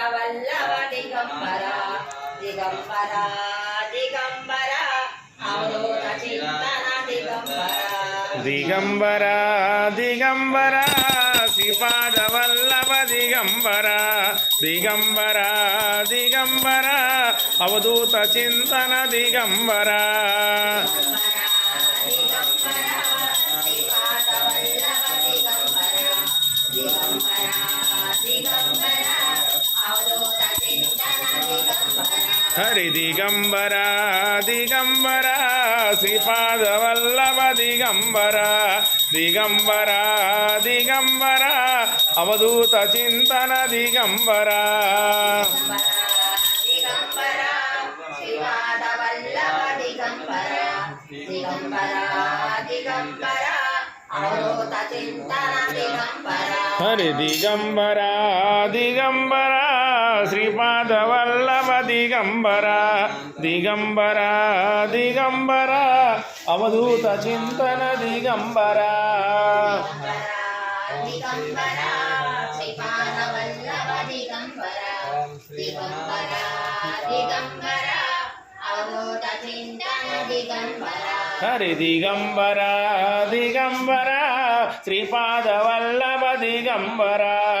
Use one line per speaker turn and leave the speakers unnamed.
वल्लभ दिगंबर दिगंबर दिगंबर अवधूत चिंतन दिगंबर
दिगंबर दिगंबर श्रीपाद वल्लभ दिगंबर दिगंबर दिगंबर अवधूत चिंतन दिगंबर हरि दिगंबर दिगंबर श्रीपाद वल्लभ दिगंबर दिगंबर दिगंबर अवधूत चिंतन दिगंबर
श्रीपाद वल्लभ दिगंबर दिगंबर दिगंबर अवधूत चिंतन दिगंबर
हरि दिगंबर दिगंबर श्रीपाद वल्लभ दिगंबर दिगंबर दिगंबर अवधूत चिंतन दिगंबर
दिगंबर श्रीपाद वल्लभ दिगंबर दिगंबर दिगंबर अवधूत चिंतन दिगंबर
हरि दिगंबर दिगंबर श्रीपाद वल्लभ दिगंबर